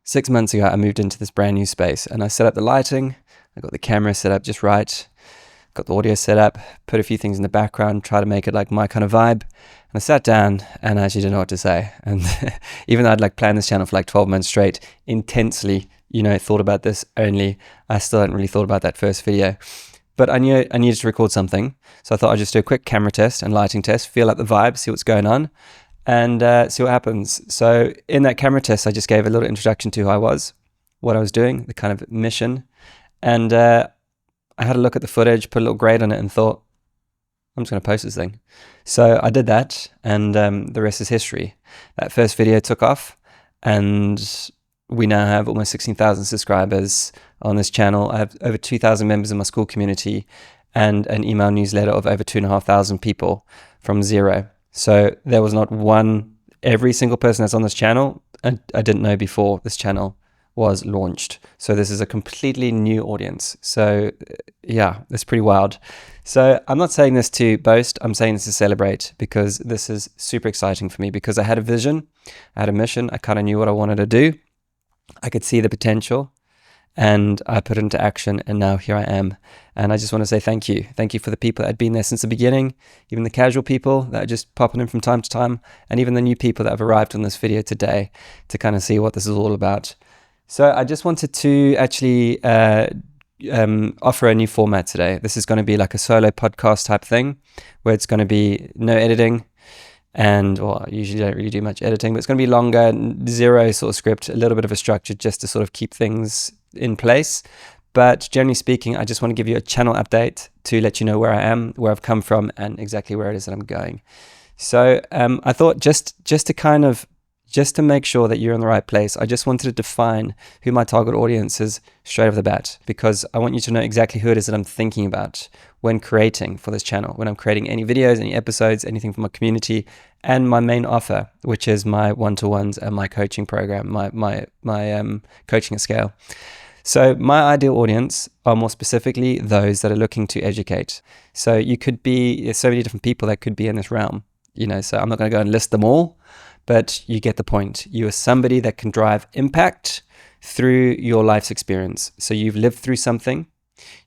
6 months ago, I moved into this brand new space and I set up the lighting. I got the camera set up just right, got the audio set up, put a few things in the background, try to make it like my kind of vibe. And I sat down and I actually didn't know what to say. And even though I'd like planned this channel for like 12 months straight, intensely, thought about this only, I still hadn't really thought about that first video. But I knew I needed to record something. So I thought I'd just do a quick camera test and lighting test, feel out the vibe, see what's going on, and see what happens. So in that camera test, I just gave a little introduction to who I was, what I was doing, the kind of mission. And I had a look at the footage, put a little grade on it and thought, I'm just going to post this thing. So I did that, and the rest is history. That first video took off, and we now have almost 16,000 subscribers on this channel. I have over 2,000 members in my school community and an email newsletter of over 2,500 people from zero. So there was not one, every single person that's on this channel, I didn't know before this channel was launched. So this is a completely new audience. So yeah, it's pretty wild. So I'm not saying this to boast, I'm saying this to celebrate, because this is super exciting for me, because I had a vision, I had a mission, I kind of knew what I wanted to do. I could see the potential and I put it into action, and now here I am. And I just want to say thank you. Thank you for the people that had been there since the beginning, even the casual people that are just popping in from time to time, and even the new people that have arrived on this video today to kind of see what this is all about. So I just wanted to actually offer a new format today. This is going to be like a solo podcast type thing, where it's going to be no editing. And I usually don't really do much editing, but it's going to be longer, zero sort of script, a little bit of a structure just to sort of keep things in place. But generally speaking, I just want to give you a channel update to let you know where I am, where I've come from, and exactly where it is that I'm going. So I thought just to make sure that you're in the right place, I just wanted to define who my target audience is straight off the bat, because I want you to know exactly who it is that I'm thinking about when creating for this channel, when I'm creating any videos, any episodes, anything for my community, and my main offer, which is my one-to-ones and my coaching program, my coaching at scale. So my ideal audience are more specifically those that are looking to educate. So there's so many different people that could be in this realm, so I'm not going to go and list them all, but you get the point. You are somebody that can drive impact through your life's experience. So you've lived through something,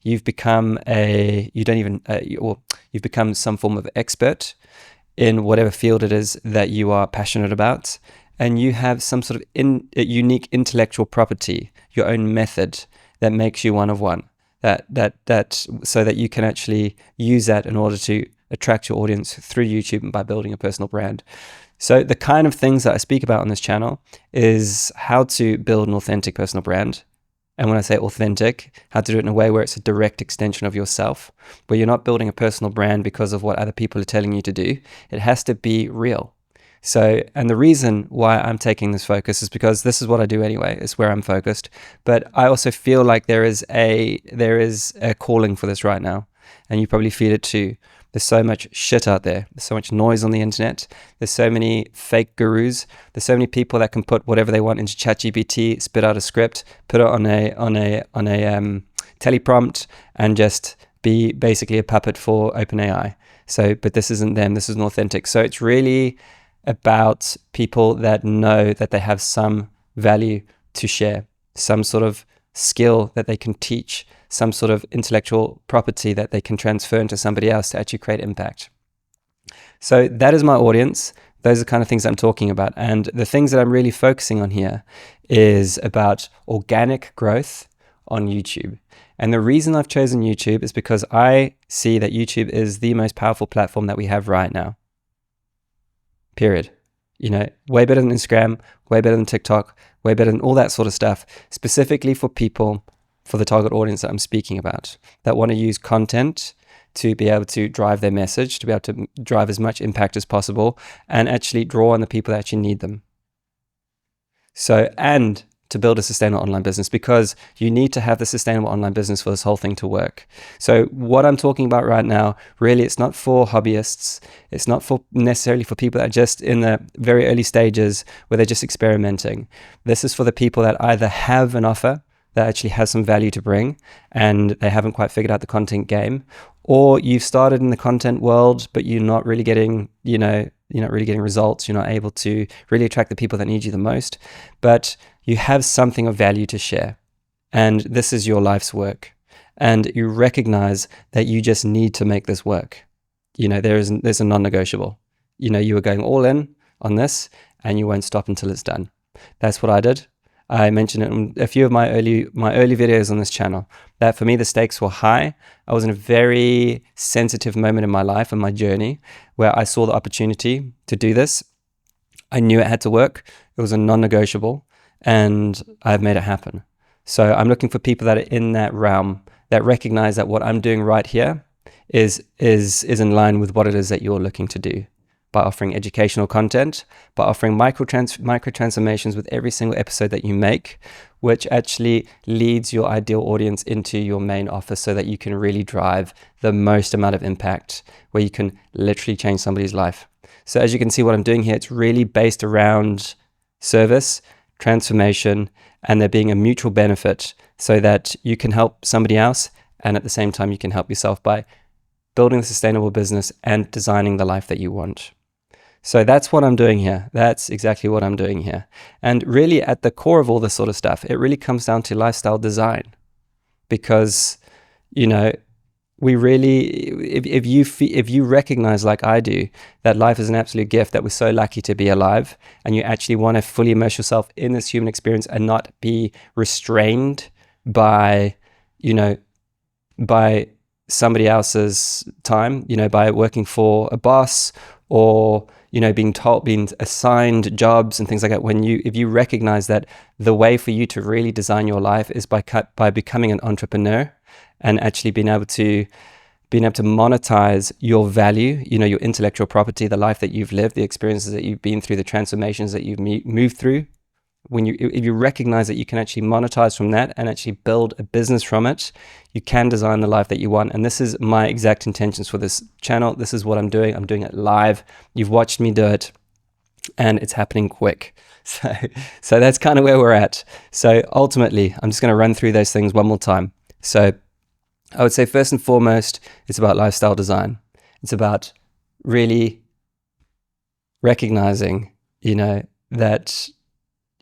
you've become you've become some form of expert in whatever field it is that you are passionate about, and you have some sort of unique intellectual property, your own method that makes you one of one. So that you can actually use that in order to attract your audience through YouTube and by building a personal brand. So the kind of things that I speak about on this channel is how to build an authentic personal brand. And when I say authentic, how to do it in a way where it's a direct extension of yourself, where you're not building a personal brand because of what other people are telling you to do. It has to be real. So, and the reason why I'm taking this focus is because this is what I do anyway. It's where I'm focused. But I also feel like there is a calling for this right now. And you probably feel it too. There's so much shit out there. There's so much noise on the internet. There's so many fake gurus. There's so many people that can put whatever they want into ChatGPT, spit out a script, put it on a teleprompt, and just be basically a puppet for OpenAI. So, but this isn't them. This isn't authentic. So it's really about people that know that they have some value to share, some sort of skill that they can teach, some sort of intellectual property that they can transfer into somebody else to actually create impact. So that is my audience. Those are the kind of things I'm talking about. And the things that I'm really focusing on here is about organic growth on YouTube. And the reason I've chosen YouTube is because I see that YouTube is the most powerful platform that we have right now. Period. Way better than Instagram, way better than TikTok, way better than all that sort of stuff, specifically for people, for the target audience that I'm speaking about, that want to use content to be able to drive their message, to be able to drive as much impact as possible, and actually draw on the people that actually need them. So, and to build a sustainable online business, because you need to have the sustainable online business for this whole thing to work. So what I'm talking about right now, really, it's not for hobbyists. It's not for necessarily for people that are just in the very early stages where they're just experimenting. This is for the people that either have an offer that actually has some value to bring and they haven't quite figured out the content game, or you've started in the content world, but you're not really getting, really getting results. You're not able to really attract the people that need you the most, but you have something of value to share. And this is your life's work. And you recognize that you just need to make this work. There's a non-negotiable. You are going all in on this and you won't stop until it's done. That's what I did. I mentioned it in a few of my early videos on this channel, that for me, the stakes were high. I was in a very sensitive moment in my life and my journey where I saw the opportunity to do this. I knew it had to work. It was a non-negotiable, and I've made it happen. So I'm looking for people that are in that realm, that recognize that what I'm doing right here is in line with what it is that you're looking to do, by offering educational content, by offering micro transformations with every single episode that you make, which actually leads your ideal audience into your main offer so that you can really drive the most amount of impact, where you can literally change somebody's life. So as you can see what I'm doing here, it's really based around service, transformation, and there being a mutual benefit so that you can help somebody else, and at the same time you can help yourself by building a sustainable business and designing the life that you want. So that's what I'm doing here. That's exactly what I'm doing here. And really at the core of all this sort of stuff, it really comes down to lifestyle design. Because, we really, if you recognize, like I do, that life is an absolute gift, that we're so lucky to be alive, and you actually want to fully immerse yourself in this human experience and not be restrained by, by somebody else's time, by working for a boss, or being assigned jobs and things like that. If you recognize that the way for you to really design your life is by becoming an entrepreneur, and actually being able to monetize your value, your intellectual property, the life that you've lived, the experiences that you've been through, the transformations that you've moved through. If you recognize that you can actually monetize from that and actually build a business from it, you can design the life that you want. And this is my exact intentions for this channel. This is what I'm doing. I'm doing it live. You've watched me do it, and it's happening quick. So that's kind of where we're at. So ultimately, I'm just going to run through those things one more time. So I would say first and foremost, it's about lifestyle design. It's about really recognizing, that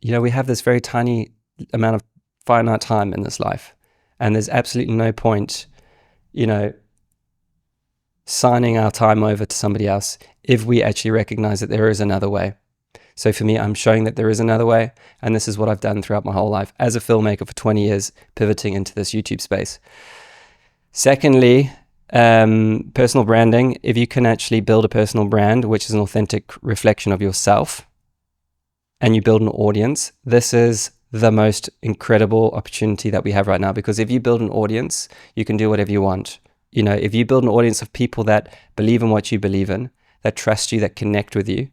we have this very tiny amount of finite time in this life, and there's absolutely no point, signing our time over to somebody else if we actually recognize that there is another way. So for me, I'm showing that there is another way, and this is what I've done throughout my whole life as a filmmaker for 20 years, pivoting into this YouTube space. Secondly, personal branding. If you can actually build a personal brand, which is an authentic reflection of yourself, and you build an audience, this is the most incredible opportunity that we have right now. Because if you build an audience, you can do whatever you want. If you build an audience of people that believe in what you believe in, that trust you, that connect with you,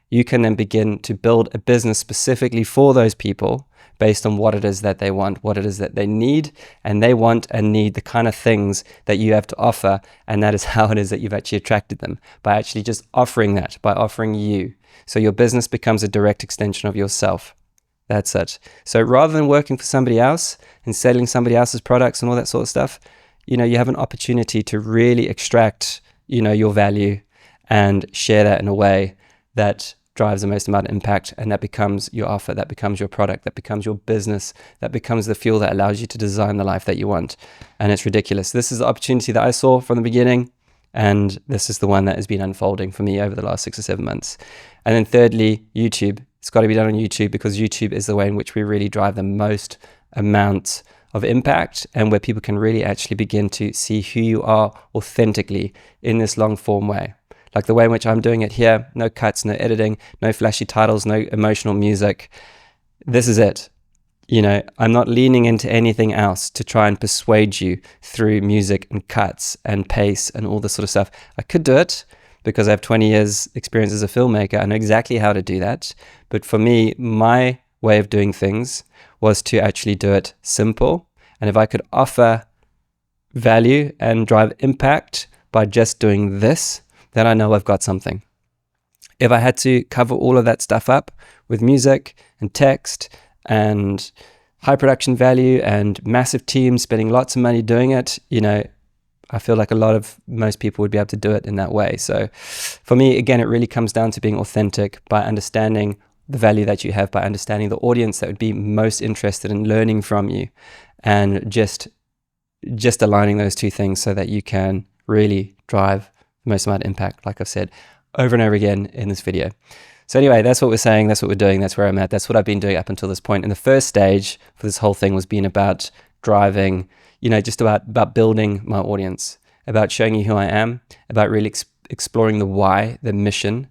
you can then begin to build a business specifically for those people based on what it is that they want, what it is that they need, and they want and need the kind of things that you have to offer. And that is how it is that you've actually attracted them, by actually just offering that, by offering you. So your business becomes a direct extension of yourself. That's it. So rather than working for somebody else and selling somebody else's products and all that sort of stuff, you have an opportunity to really extract, your value and share that in a way that drives the most amount of impact, and that becomes your offer, that becomes your product, that becomes your business, that becomes the fuel that allows you to design the life that you want. And it's ridiculous. This is the opportunity that I saw from the beginning, and this is the one that has been unfolding for me over the last 6 or 7 months. And then thirdly, YouTube. It's got to be done on YouTube, because YouTube is the way in which we really drive the most amount of impact, and where people can really actually begin to see who you are authentically in this long form way. Like the way in which I'm doing it here, no cuts, no editing, no flashy titles, no emotional music. This is it. I'm not leaning into anything else to try and persuade you through music and cuts and pace and all this sort of stuff. I could do it because I have 20 years experience as a filmmaker. I know exactly how to do that. But for me, my way of doing things was to actually do it simple. And if I could offer value and drive impact by just doing this, then I know I've got something. If I had to cover all of that stuff up with music and text and high production value and massive teams spending lots of money doing it, I feel like most people would be able to do it in that way. So for me, again, it really comes down to being authentic by understanding the value that you have, by understanding the audience that would be most interested in learning from you, and just aligning those two things so that you can really drive the most amount of impact, like I've said over and over again in this video. So anyway, that's what we're saying, that's what we're doing, that's where I'm at, that's what I've been doing up until this point. And the first stage for this whole thing was being about driving, just about building my audience, about showing you who I am, about really exploring the why, the mission,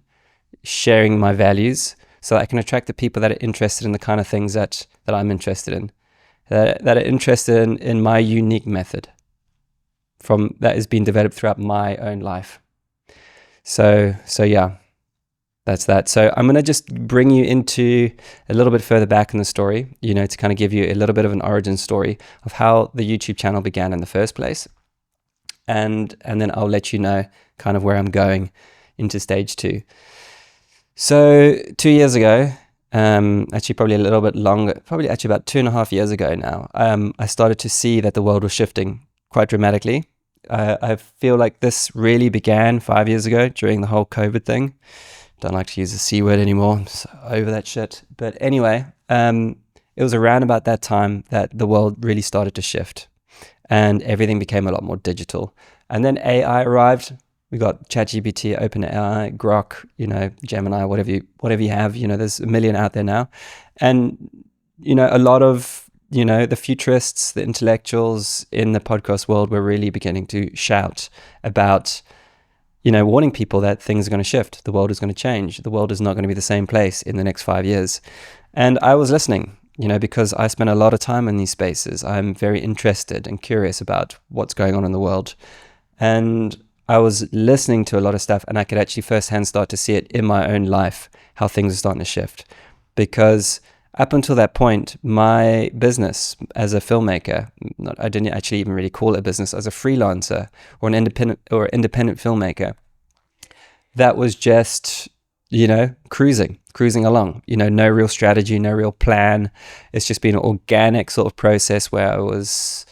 sharing my values, so that I can attract the people that are interested in the kind of things that I'm interested in, that are interested in my unique method that has been developed throughout my own life. So yeah, that's that. So I'm going to just bring you into a little bit further back in the story, to kind of give you a little bit of an origin story of how the YouTube channel began in the first place. And then I'll let you know kind of where I'm going into stage 2. So 2 years ago, actually probably a little bit longer, probably actually about 2.5 years ago now, I started to see that the world was shifting quite dramatically. I feel like this really began 5 years ago during the whole COVID thing. Don't like to use the C word anymore. I'm so over that shit. But anyway, it was around about that time that the world really started to shift and everything became a lot more digital. And then AI arrived. We got ChatGPT, OpenAI, Grok, Gemini, whatever you have. There's a million out there now. And, a lot of, the futurists, the intellectuals in the podcast world were really beginning to shout about, warning people that things are going to shift. The world is going to change. The world is not going to be the same place in the next 5 years. And I was listening, because I spent a lot of time in these spaces. I'm very interested and curious about what's going on in the world. And I was listening to a lot of stuff, and I could actually firsthand start to see it in my own life, how things are starting to shift. Because up until that point, my business as a filmmaker, I didn't actually even really call it a business, as a freelancer or an independent filmmaker, that was just, cruising along, no real strategy, no real plan. It's just been an organic sort of process where I was,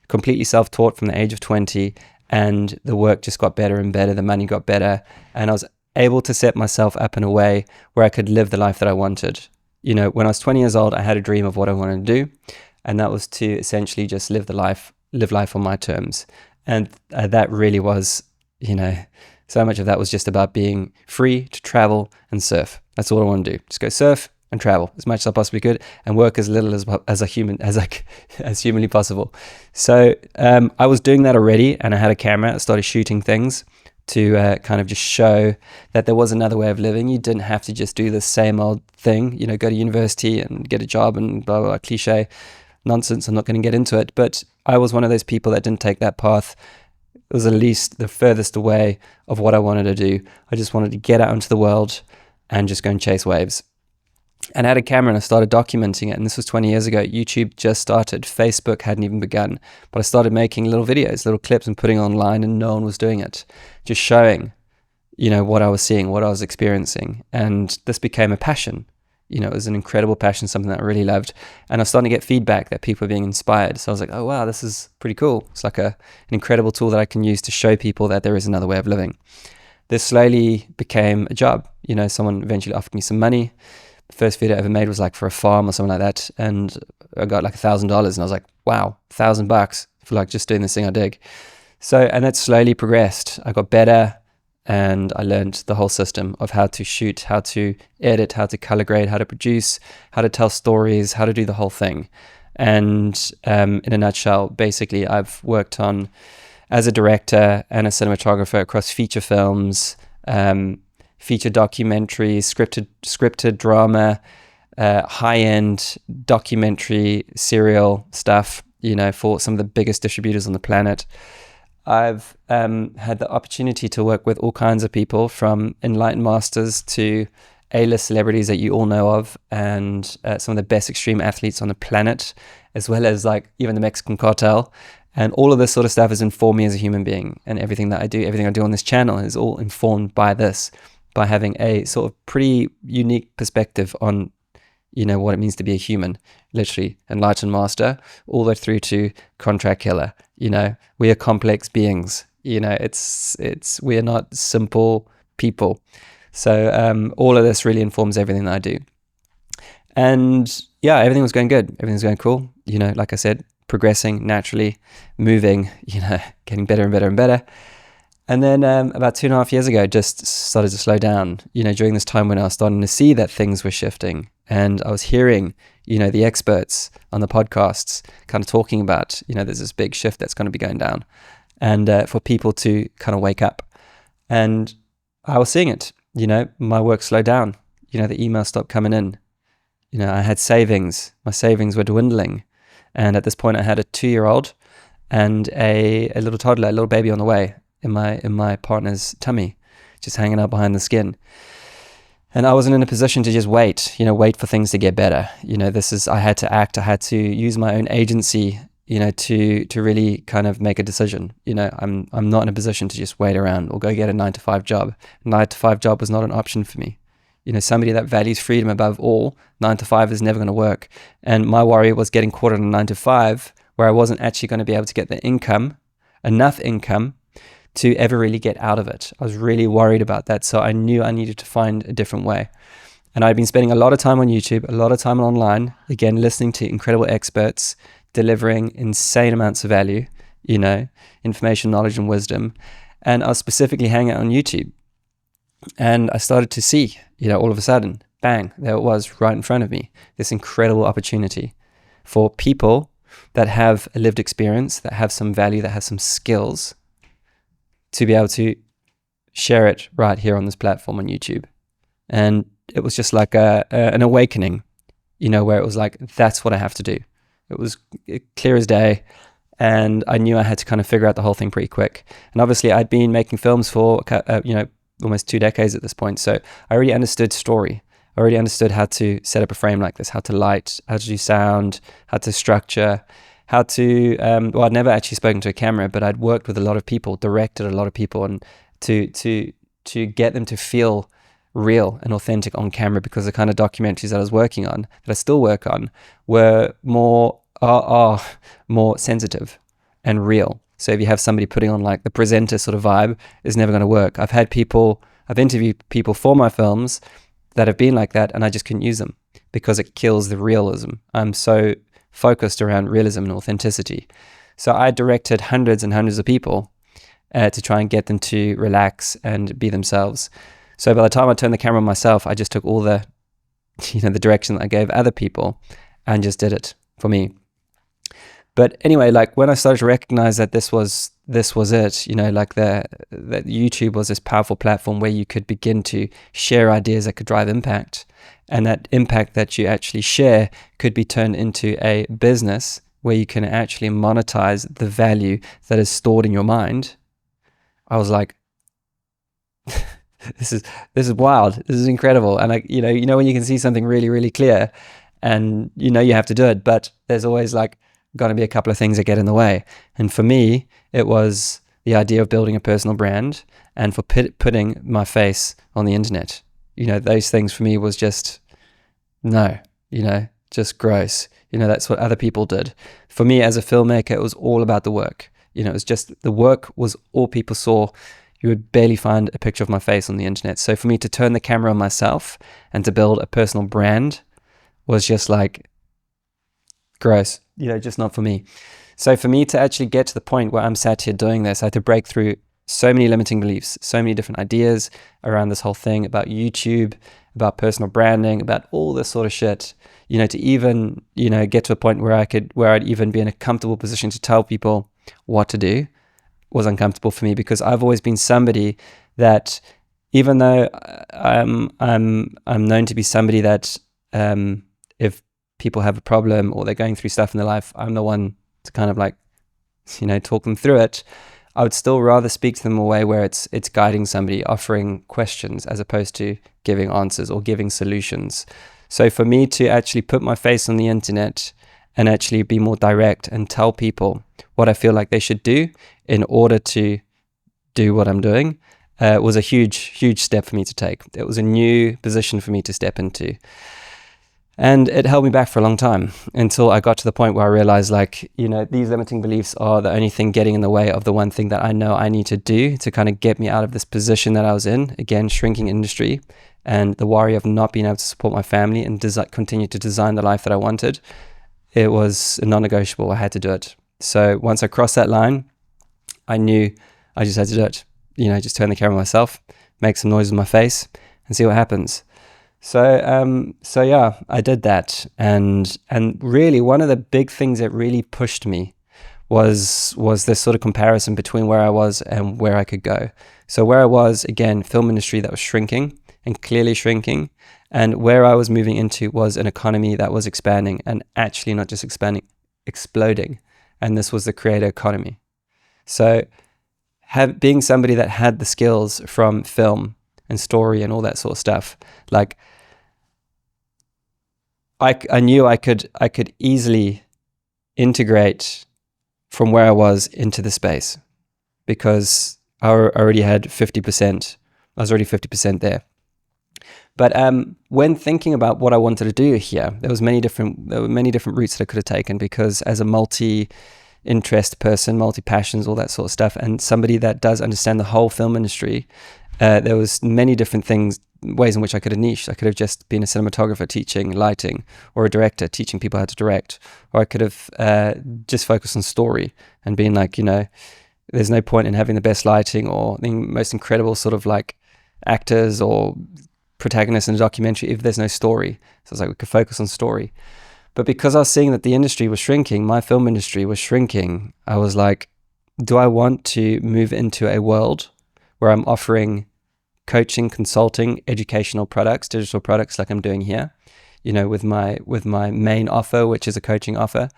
completely self-taught from the age of 20, and the work just got better and better, the money got better, and I was able to set myself up in a way where I could live the life that I wanted. When I was 20 years old, I had a dream of what I wanted to do, and that was to essentially just live life on my terms. And that really was, so much of that was just about being free to travel and surf. That's all I want to do. Just go surf and travel as much as I possibly could, and work as little as humanly possible. So I was doing that already, and I had a camera. I started shooting things to kind of just show that there was another way of living. You didn't have to just do the same old thing, go to university and get a job and blah, blah, blah, cliche nonsense. I'm not going to get into it. But I was one of those people that didn't take that path. It was at least the furthest away of what I wanted to do. I just wanted to get out into the world and just go and chase waves. And I had a camera and I started documenting it. And this was 20 years ago. YouTube just started. Facebook hadn't even begun. But I started making little videos, little clips, and putting online, and no one was doing it. Just showing, what I was seeing, what I was experiencing. And this became a passion. It was an incredible passion, something that I really loved. And I was starting to get feedback that people were being inspired. So I was like, oh, wow, this is pretty cool. It's like an incredible tool that I can use to show people that there is another way of living. This slowly became a job. Someone eventually offered me some money. The first video I ever made was like for a farm or something like that, and I got like $1,000, and I was like, wow, $1,000 for like just doing this thing I dig. So, and that slowly progressed. I got better, and I learned the whole system of how to shoot, how to edit, how to color grade, how to produce, how to tell stories, how to do the whole thing. And in a nutshell, basically I've worked on as a director and a cinematographer across feature films, feature documentaries, scripted drama, high-end documentary serial stuff, for some of the biggest distributors on the planet. I've had the opportunity to work with all kinds of people, from enlightened masters to A-list celebrities that you all know of, and some of the best extreme athletes on the planet, as well as like even the Mexican cartel. And all of this sort of stuff has informed me as a human being, and everything I do on this channel is all informed by this, by having a sort of pretty unique perspective on, what it means to be a human, literally enlightened master, all the way through to contract killer. We are complex beings. We are not simple people. So all of this really informs everything that I do. And yeah, everything was going good. Everything was going cool. Like I said, progressing naturally, moving, getting better and better and better. And then about 2.5 years ago, just started to slow down, during this time when I was starting to see that things were shifting. And I was hearing, the experts on the podcasts kind of talking about, there's this big shift that's going to be going down, and for people to kind of wake up. And I was seeing it, my work slowed down, the emails stopped coming in. I had savings, my savings were dwindling. And at this point I had a 2-year-old and a little toddler, a little baby on the way in my partner's tummy, just hanging out behind the skin. And I wasn't in a position to just wait for things to get better. I had to act, I had to use my own agency, to really kind of make a decision. I'm not in a position to just wait around or go get a 9-to-5 job. A 9-to-5 job was not an option for me. Somebody that values freedom above all, 9-to-5 is never going to work. And my worry was getting caught on a 9-to-5 where I wasn't actually going to be able to get the income, enough income to ever really get out of it. I was really worried about that. So I knew I needed to find a different way. And I'd been spending a lot of time on YouTube, a lot of time online, again, listening to incredible experts, delivering insane amounts of value, information, knowledge, and wisdom. And I was specifically hanging out on YouTube. And I started to see, all of a sudden, bang, there it was right in front of me, this incredible opportunity for people that have a lived experience, that have some value, that have some skills, to be able to share it right here on this platform on YouTube. And it was just like an awakening, where it was like, that's what I have to do. It was clear as day. And I knew I had to kind of figure out the whole thing pretty quick. And obviously I'd been making films for, almost 2 decades at this point. So I already understood story. I already understood how to set up a frame like this, how to light, how to do sound, how to structure, how to, I'd never actually spoken to a camera, but I'd worked with a lot of people, directed a lot of people, and to get them to feel real and authentic on camera, because the kind of documentaries that I was working on, that I still work on, are more sensitive and real. So if you have somebody putting on like the presenter sort of vibe, it's never going to work. I've interviewed people for my films that have been like that, and I just couldn't use them because it kills the realism. I'm so focused around realism and authenticity. So I directed hundreds and hundreds of people to try and get them to relax and be themselves. So by the time I turned the camera on myself, I just took all the, the direction that I gave other people and just did it for me. But anyway, like when I started to recognize that this was it, like that YouTube was this powerful platform where you could begin to share ideas that could drive impact. And that impact that you actually share could be turned into a business where you can actually monetize the value that is stored in your mind. I was like, this is wild. This is incredible. And like, when you can see something really, really clear and you have to do it, but there's always like going to be a couple of things that get in the way. And for me, it was the idea of building a personal brand and for putting my face on the internet. Those things for me was just, no, just gross. That's what other people did. For me as a filmmaker, it was all about the work. It was just, the work was all people saw. You would barely find a picture of my face on the internet. So for me to turn the camera on myself and to build a personal brand was just like gross, just not for me. So for me to actually get to the point where I'm sat here doing this, I had to break through so many limiting beliefs, so many different ideas around this whole thing about YouTube, about personal branding, about all this sort of shit, to even, get to a point where I'd even be in a comfortable position to tell people what to do was uncomfortable for me, because I've always been somebody that, even though I'm known to be somebody that if people have a problem or they're going through stuff in their life, I'm the one to kind of like, talk them through it. I would still rather speak to them a way where it's guiding somebody, offering questions as opposed to giving answers or giving solutions. So for me to actually put my face on the internet and actually be more direct and tell people what I feel like they should do in order to do what I'm doing was a huge, huge step for me to take. It was a new position for me to step into. And it held me back for a long time until I got to the point where I realized, like, you know, these limiting beliefs are the only thing getting in the way of the one thing that I know I need to do to kind of get me out of this position that I was in, again, shrinking industry, and the worry of not being able to support my family and continue to design the life that I wanted. It was non-negotiable. I had to do it. So once I crossed that line, I knew I just had to do it. You know, just turn the camera myself, make some noise with my face, and see what happens. So yeah, I did that, and really one of the big things that really pushed me was this sort of comparison between where I was and where I could go. So where I was, again, film industry that was shrinking and clearly shrinking, and where I was moving into was an economy that was expanding, and actually not just expanding, exploding. And this was the creator economy. So being somebody that had the skills from film and story and all that sort of stuff, like I knew I could easily integrate from where I was into the space, because I already had 50%. I was already 50% there. But when thinking about what I wanted to do here, there were many different routes that I could have taken, because as a multi-interest person, multi-passions, all that sort of stuff, and somebody that does understand the whole film industry, there was many different ways in which I could have niched. I could have just been a cinematographer teaching lighting, or a director teaching people how to direct, or I could have just focused on story and been like, you know, there's no point in having the best lighting or the most incredible sort of like actors or protagonists in a documentary if there's no story. So I was like, we could focus on story. But because I was seeing that the industry was shrinking, my film industry was shrinking, I was like, do I want to move into a world where I'm offering coaching, consulting, educational products, digital products like I'm doing here, you know, with my main offer, which is a coaching offer?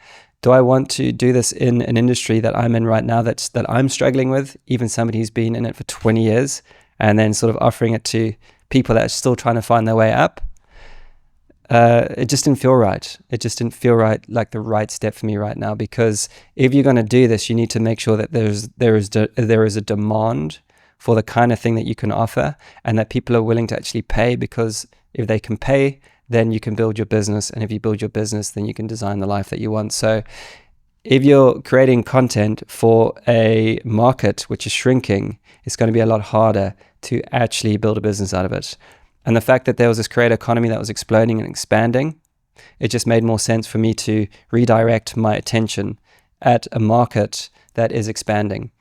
Do I want to do this in an industry that I'm in right now that I'm struggling with, even somebody who's been in it for 20 years, and then sort of offering it to people that are still trying to find their way up? It just didn't feel right. It just didn't feel right, like the right step for me right now, because if you're going to do this, you need to make sure that there is a demand for the kind of thing that you can offer, and that people are willing to actually pay, because if they can pay, then you can build your business. And if you build your business, then you can design the life that you want. So if you're creating content for a market which is shrinking, it's going to be a lot harder to actually build a business out of it. And the fact that there was this creator economy that was exploding and expanding, it just made more sense for me to redirect my attention at a market that is expanding.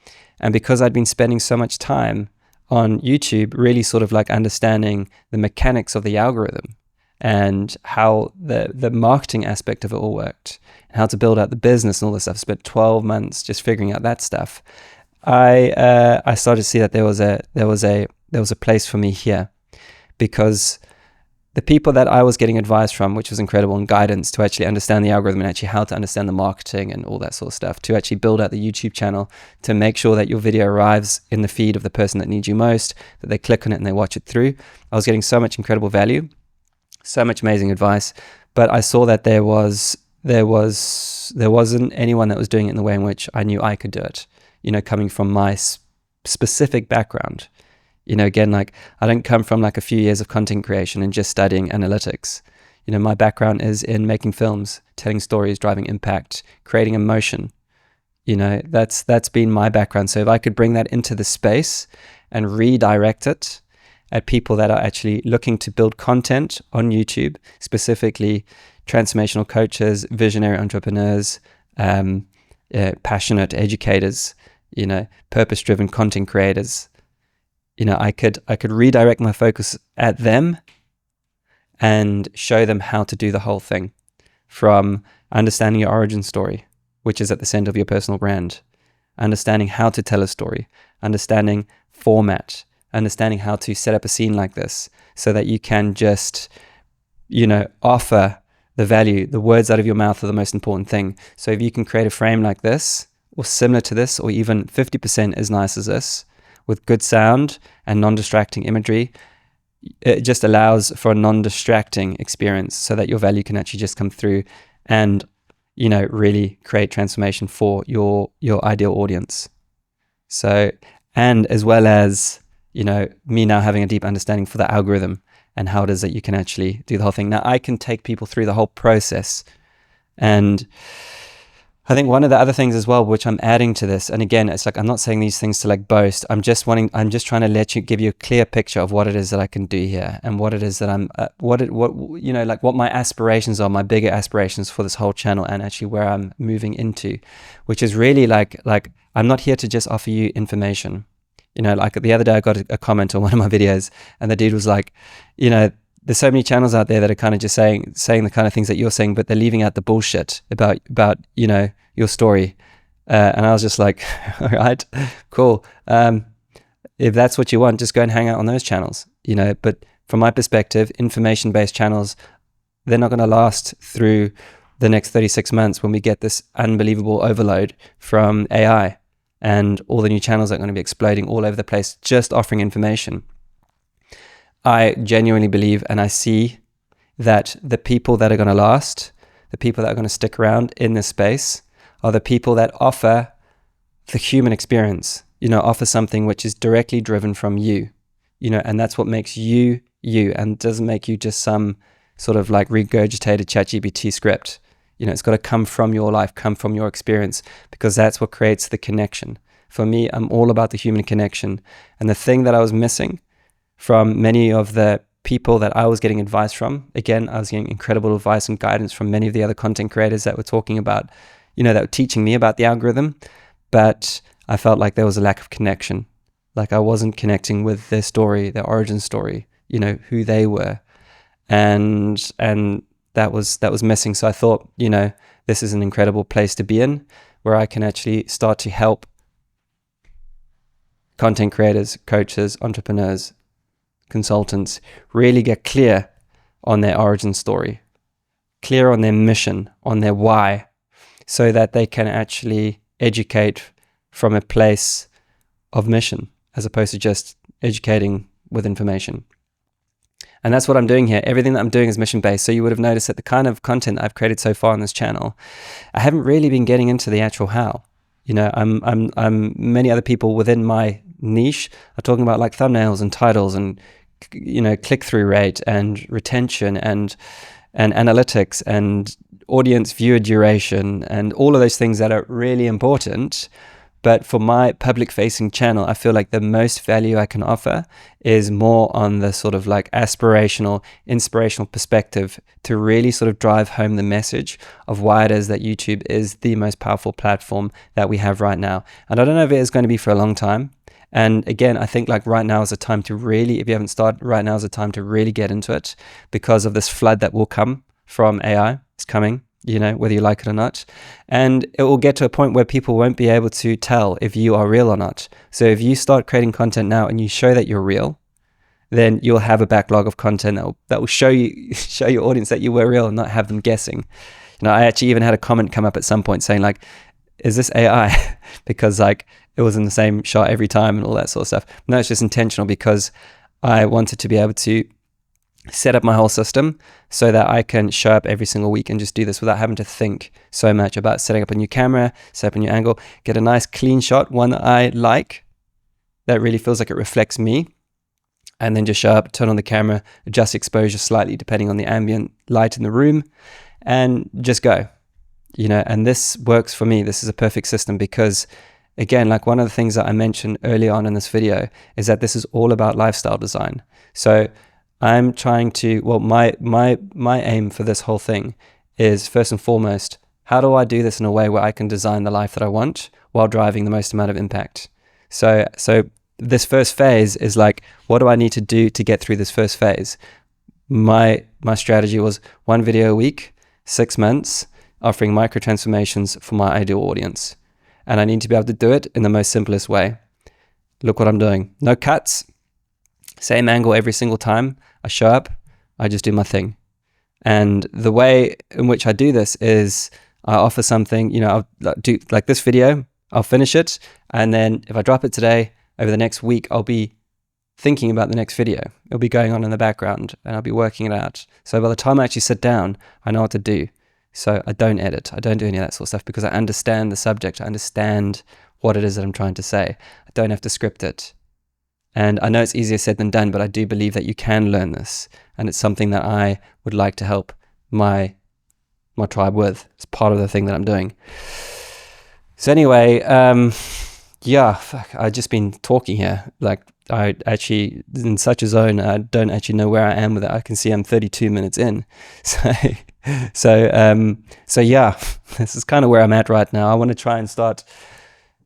And because I'd been spending so much time on YouTube, really sort of like understanding the mechanics of the algorithm and how the marketing aspect of it all worked, and how to build out the business and all this stuff, I spent 12 months just figuring out that stuff. I started to see that there was a place for me here, because the people that I was getting advice from, which was incredible, and guidance to actually understand the algorithm and actually how to understand the marketing and all that sort of stuff, to actually build out the YouTube channel, to make sure that your video arrives in the feed of the person that needs you most, that they click on it and they watch it through. I was getting so much incredible value, so much amazing advice, but I saw that there wasn't anyone that was doing it in the way in which I knew I could do it, you know, coming from my specific background. You know, again, like I don't come from like a few years of content creation and just studying analytics. You know, my background is in making films, telling stories, driving impact, creating emotion. You know, that's been my background. So if I could bring that into the space and redirect it at people that are actually looking to build content on YouTube, specifically transformational coaches, visionary entrepreneurs, passionate educators, you know, purpose-driven content creators, you know, I could redirect my focus at them and show them how to do the whole thing, from understanding your origin story, which is at the center of your personal brand, understanding how to tell a story, understanding format, understanding how to set up a scene like this so that you can just, you know, offer the value. The words out of your mouth are the most important thing. So if you can create a frame like this, or similar to this, or even 50% as nice as this, with good sound and non-distracting imagery, it just allows for a non-distracting experience so that your value can actually just come through and, you know, really create transformation for your ideal audience. So, and as well as, you know, me now having a deep understanding for the algorithm and how it is that you can actually do the whole thing. Now, I can take people through the whole process. And I think one of the other things as well, which I'm adding to this, and again, it's like, I'm not saying these things to like boast. I'm just trying to give you a clear picture of what it is that I can do here, and what it is that I'm, what my aspirations are, my bigger aspirations for this whole channel, and actually where I'm moving into, which is really like I'm not here to just offer you information. Like the other day I got a comment on one of my videos, and the dude was like, there's so many channels out there that are kind of just saying the kind of things that you're saying, but they're leaving out the bullshit about your story. And I was just like, all right, cool. If that's what you want, just go and hang out on those channels, But from my perspective, information-based channels, they're not going to last through the next 36 months when we get this unbelievable overload from AI and all the new channels that are going to be exploding all over the place, just offering information. I genuinely believe, and I see, that the people that are going to last, the people that are going to stick around in this space, are the people that offer the human experience, offer something which is directly driven from you, and that's what makes you, and doesn't make you just some sort of like regurgitated ChatGPT script. It's got to come from your life, come from your experience, because that's what creates the connection. For me, I'm all about the human connection. And the thing that I was missing from many of the people that I was getting advice from, again, I was getting incredible advice and guidance from many of the other content creators that were talking about, that were teaching me about the algorithm, but I felt like there was a lack of connection. Like I wasn't connecting with their story, their origin story, who they were. And that was missing. So I thought, this is an incredible place to be in, where I can actually start to help content creators, coaches, entrepreneurs, consultants really get clear on their origin story, clear on their mission, on their why, so that they can actually educate from a place of mission, as opposed to just educating with information. And that's what I'm doing here. Everything that I'm doing is mission-based. So you would have noticed that the kind of content I've created so far on this channel, I haven't really been getting into the actual how. I'm many other people within my niche are talking about like thumbnails and titles and click-through rate and retention and analytics and audience viewer duration and all of those things that are really important. But for my public-facing channel, I feel like the most value I can offer is more on the sort of like aspirational, inspirational perspective to really sort of drive home the message of why it is that YouTube is the most powerful platform that we have right now. And I don't know if it is going to be for a long time. And again, I think like right now is a time to really, if you haven't started, right now is a time to really get into it, because of this flood that will come from AI. It's coming, whether you like it or not. And it will get to a point where people won't be able to tell if you are real or not. So if you start creating content now and you show that you're real, then you'll have a backlog of content that will show your audience that you were real and not have them guessing. I actually even had a comment come up at some point saying like, is this AI? Because like it was in the same shot every time and all that sort of stuff. No, it's just intentional, because I wanted to be able to set up my whole system so that I can show up every single week and just do this without having to think so much about setting up a new camera, set up a new angle, get a nice clean shot, one that I like, that really feels like it reflects me, and then just show up, turn on the camera, adjust exposure slightly depending on the ambient light in the room, and just go. And this works for me. This is a perfect system because, again, like one of the things that I mentioned early on in this video is that this is all about lifestyle design. So I'm trying to, my aim for this whole thing is, first and foremost, how do I do this in a way where I can design the life that I want while driving the most amount of impact? So this first phase is like, what do I need to do to get through this first phase? My strategy was 1 video a week, 6 months, offering micro transformations for my ideal audience. And I need to be able to do it in the most simplest way. Look what I'm doing. No cuts, same angle every single time I show up, I just do my thing. And the way in which I do this is I offer something, I'll do like this video, I'll finish it. And then if I drop it today, over the next week, I'll be thinking about the next video. It'll be going on in the background and I'll be working it out. So by the time I actually sit down, I know what to do. So I don't edit. I don't do any of that sort of stuff because I understand the subject. I understand what it is that I'm trying to say. I don't have to script it. And I know it's easier said than done, but I do believe that you can learn this. And it's something that I would like to help my tribe with. It's part of the thing that I'm doing. So anyway, I've just been talking here. Like, I actually, in such a zone, I don't actually know where I am with it. I can see I'm 32 minutes in. So yeah, this is kind of where I'm at right now. I want to try and start,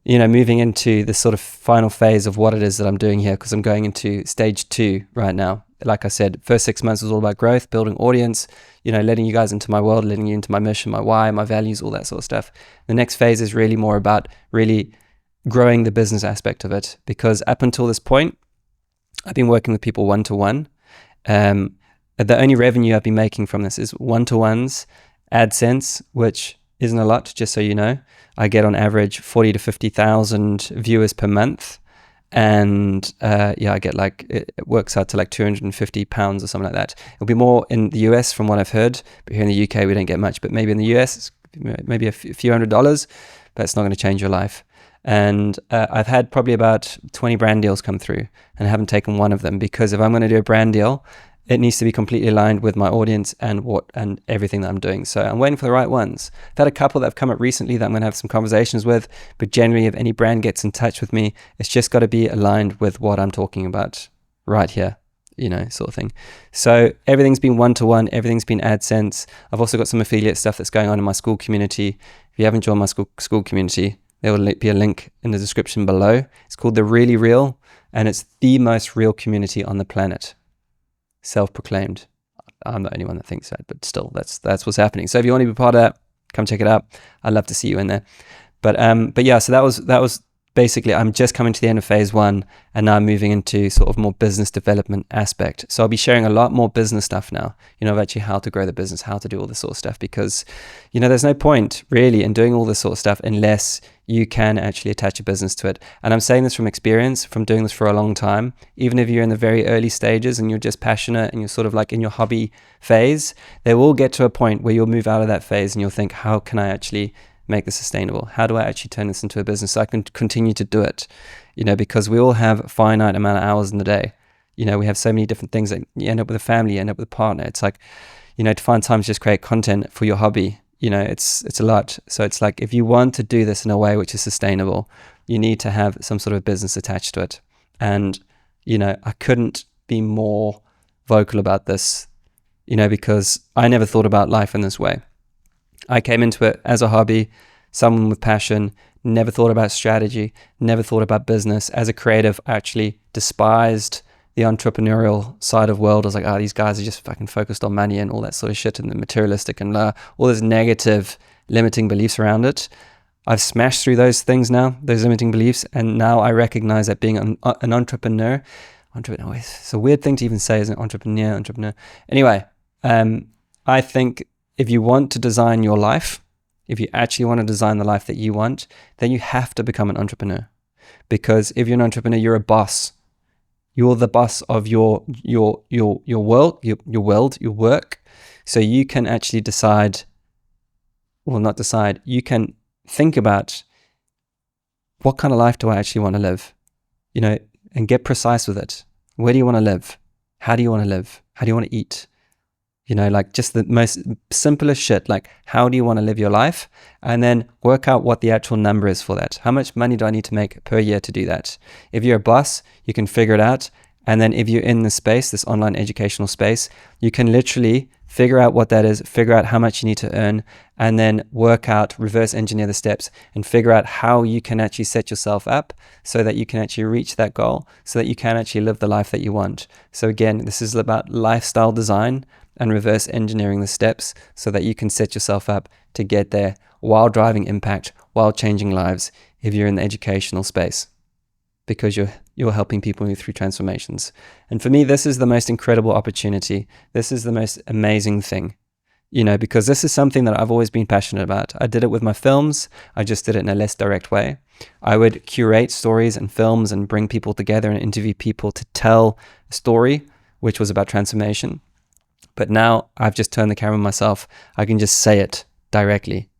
moving into this sort of final phase of what it is that I'm doing here, because I'm going into stage 2 right now. Like I said, first 6 months was all about growth, building audience, letting you guys into my world, letting you into my mission, my why, my values, all that sort of stuff. The next phase is really more about really growing the business aspect of it, because up until this point, I've been working with people one-to-one. The only revenue I've been making from this is one-to-ones, AdSense, which isn't a lot, just so you know. I get on average 40 to 50,000 viewers per month. And I get it works out to like £250 or something like that. It'll be more in the US from what I've heard, but here in the UK we don't get much. But maybe in the US, it's maybe a few $100s, but it's not going to change your life. And I've had probably about 20 brand deals come through, and I haven't taken one of them, because if I'm going to do a brand deal, it needs to be completely aligned with my audience and everything that I'm doing. So I'm waiting for the right ones. I've had a couple that have come up recently that I'm going to have some conversations with, but generally if any brand gets in touch with me, it's just got to be aligned with what I'm talking about right here, sort of thing. So everything's been one-to-one, everything's been AdSense. I've also got some affiliate stuff that's going on in my school community. If you haven't joined my school community, there will be a link in the description below. It's called The Really Real, and it's the most real community on the planet. Self-proclaimed. I'm the only one that thinks that, but still, that's what's happening. So if you want to be part of that, come check it out. I'd love to see you in there. But yeah, so that was basically, I'm just coming to the end of phase 1, and now I'm moving into sort of more business development aspect. So I'll be sharing a lot more business stuff now, of actually how to grow the business, how to do all this sort of stuff, because, there's no point really in doing all this sort of stuff unless you can actually attach a business to it. And I'm saying this from experience, from doing this for a long time. Even if you're in the very early stages and you're just passionate and you're sort of like in your hobby phase, there will get to a point where you'll move out of that phase and you'll think, how can I actually make this sustainable? How do I actually turn this into a business so I can continue to do it? Because we all have a finite amount of hours in the day. We have so many different things that you end up with a family, you end up with a partner. It's like, to find time to just create content for your hobby, it's a lot. So it's like, if you want to do this in a way which is sustainable, you need to have some sort of business attached to it. And, I couldn't be more vocal about this, because I never thought about life in this way. I came into it as a hobby, someone with passion, never thought about strategy, never thought about business. As a creative, I actually despised the entrepreneurial side of world. I was like, these guys are just fucking focused on money and all that sort of shit, and the materialistic and all those negative limiting beliefs around it. I've smashed through those things now, those limiting beliefs, and now I recognize that being an entrepreneur, it's a weird thing to even say, isn't it? Entrepreneur. Anyway, I think if you want to design your life, if you actually want to design the life that you want, then you have to become an entrepreneur. Because if you're an entrepreneur, you're a boss. You're the boss of your world, your work. So you can actually you can think about, what kind of life do I actually want to live? And get precise with it. Where do you want to live? How do you want to live? How do you want to eat? Like just the most simplest shit, like how do you want to live your life? And then work out what the actual number is for that. How much money do I need to make per year to do that? If you're a boss, you can figure it out. And then if you're in this space, this online educational space, you can literally figure out what that is, figure out how much you need to earn, and then work out, reverse engineer the steps and figure out how you can actually set yourself up so that you can actually reach that goal, so that you can actually live the life that you want. So again, this is about lifestyle design and reverse engineering the steps so that you can set yourself up to get there while driving impact, while changing lives if you're in the educational space, because you're helping people move through transformations. And for me, this is the most incredible opportunity. This is the most amazing thing, because this is something that I've always been passionate about. I did it with my films. I just did it in a less direct way. I would curate stories and films and bring people together and interview people to tell a story, which was about transformation. But now I've just turned the camera on myself. I can just say it directly.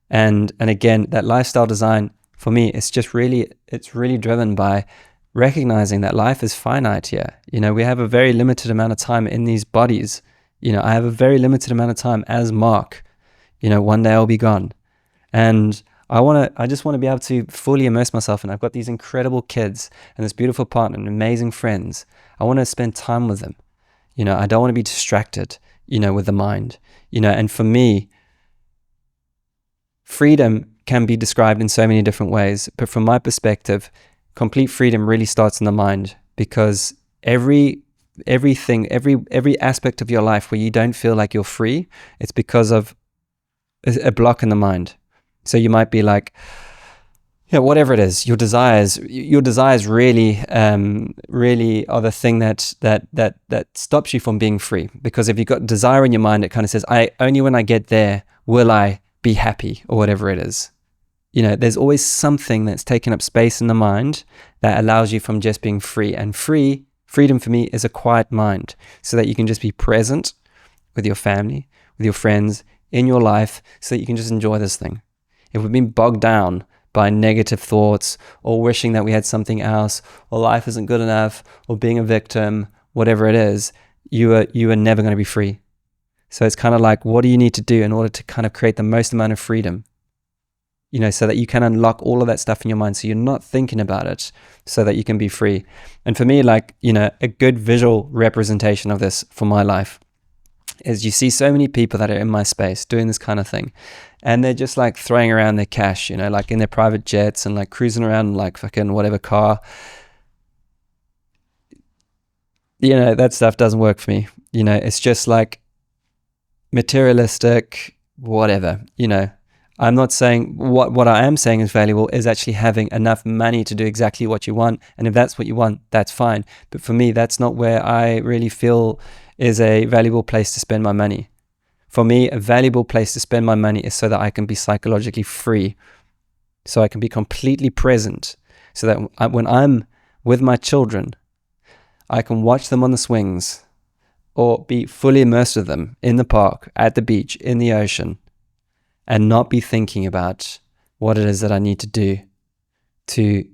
And again, that lifestyle design, for me, it's really driven by recognizing that life is finite here. We have a very limited amount of time in these bodies. I have a very limited amount of time as Mark. One day I'll be gone. And I just want to be able to fully immerse myself. And I've got these incredible kids and this beautiful partner and amazing friends. I want to spend time with them. I don't want to be distracted, with the mind. And for me, freedom can be described in so many different ways. But from my perspective, complete freedom really starts in the mind, because every aspect of your life where you don't feel like you're free, it's because of a block in the mind. So you might be like, whatever it is, your desires really are the thing that stops you from being free. Because if you've got desire in your mind, it kind of says, only when I get there will I be happy, or whatever it is. There's always something that's taken up space in the mind that allows you from just being free. And freedom for me is a quiet mind, so that you can just be present with your family, with your friends, in your life, so that you can just enjoy this thing. If we've been bogged down by negative thoughts, or wishing that we had something else, or life isn't good enough, or being a victim, whatever it is, you are never going to be free. So it's kind of like, what do you need to do in order to kind of create the most amount of freedom? So that you can unlock all of that stuff in your mind, so you're not thinking about it, so that you can be free. And for me, a good visual representation of this for my life is, you see so many people that are in my space doing this kind of thing, and they're just like throwing around their cash, like in their private jets, and like cruising around in like fucking whatever car. That stuff doesn't work for me. It's just like materialistic, whatever. I'm not saying, what I am saying is valuable is actually having enough money to do exactly what you want. And if that's what you want, that's fine. But for me, that's not where I really feel is a valuable place to spend my money. For me, a valuable place to spend my money is so that I can be psychologically free, so I can be completely present, so that when I'm with my children, I can watch them on the swings, or be fully immersed with them in the park, at the beach, in the ocean, and not be thinking about what it is that I need to do to,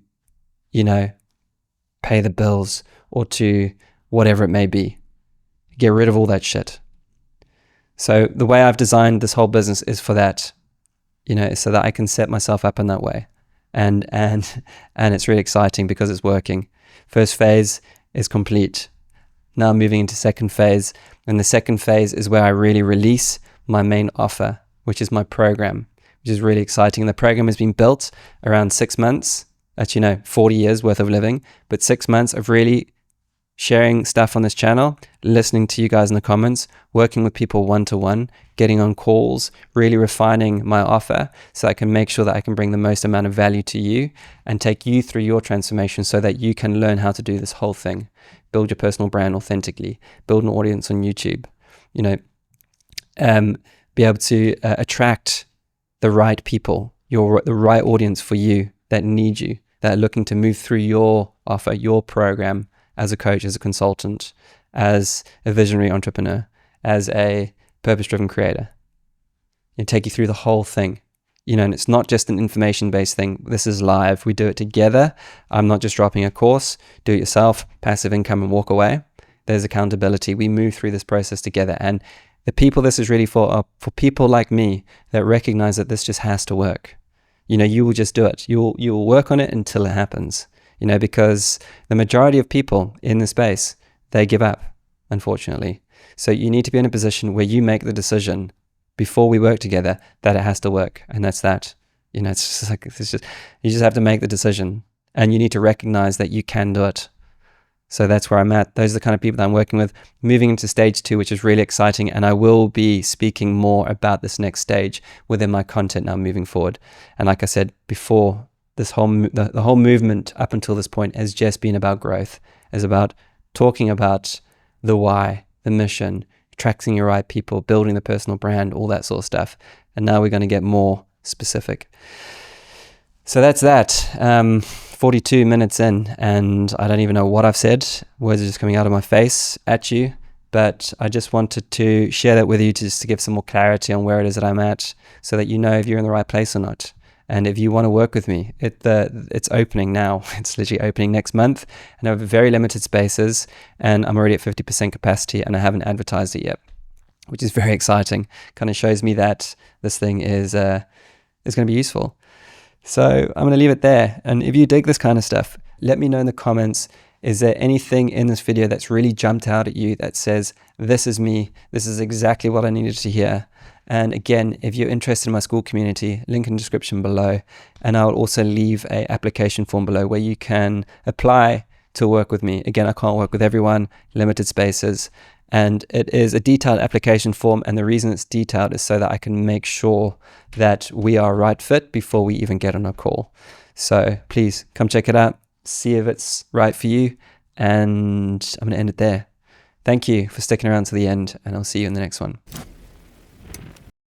pay the bills, or to whatever it may be. Get rid of all that shit. So the way I've designed this whole business is for that, so that I can set myself up in that way. And it's really exciting because it's working. First phase is complete. Now I'm moving into second phase. And the second phase is where I really release my main offer, which is my program, which is really exciting. The program has been built around 6 months. That's, 40 years worth of living, but 6 months of really sharing stuff on this channel, listening to you guys in the comments, working with people one-to-one, getting on calls, really refining my offer so I can make sure that I can bring the most amount of value to you and take you through your transformation so that you can learn how to do this whole thing. Build your personal brand authentically, build an audience on YouTube, be able to attract the right people, the right audience for you that need you, that are looking to move through your offer, your program, as a coach, as a consultant, as a visionary entrepreneur, as a purpose-driven creator. Take you through the whole thing, and it's not just an information-based thing. This is live. We do it together. I'm not just dropping a course, do it yourself, passive income and walk away. There's accountability. We move through this process together. And the people this is really for are for people like me that recognize that this just has to work. You will just do it. You will work on it until it happens. Because the majority of people in the space, they give up, unfortunately. So you need to be in a position where you make the decision before we work together that it has to work. And that's that. It's just you just have to make the decision, and you need to recognize that you can do it. So that's where I'm at. Those are the kind of people that I'm working with. Moving into stage 2, which is really exciting. And I will be speaking more about this next stage within my content now moving forward. And like I said before, this the whole movement up until this point has just been about growth. It's about talking about the why, the mission, attracting your right people, building the personal brand, all that sort of stuff. And now we're going to get more specific. So that's that. 42 minutes in, and I don't even know what I've said. Words are just coming out of my face at you. But I just wanted to share that with you just to give some more clarity on where it is that I'm at, so that you know if you're in the right place or not. And if you want to work with me, it's opening now. It's literally opening next month, and I have very limited spaces, and I'm already at 50% capacity, and I haven't advertised it yet, which is very exciting. Kind of shows me that this thing is going to be useful. So I'm going to leave it there. And if you dig this kind of stuff, let me know in the comments. Is there anything in this video that's really jumped out at you that says, this is me, this is exactly what I needed to hear? And again, if you're interested in my Skool community, link in the description below. And I'll also leave an application form below where you can apply to work with me. Again, I can't work with everyone, limited spaces. And it is a detailed application form. And the reason it's detailed is so that I can make sure that we are a right fit before we even get on a call. So please come check it out, see if it's right for you. And I'm going to end it there. Thank you for sticking around to the end, and I'll see you in the next one.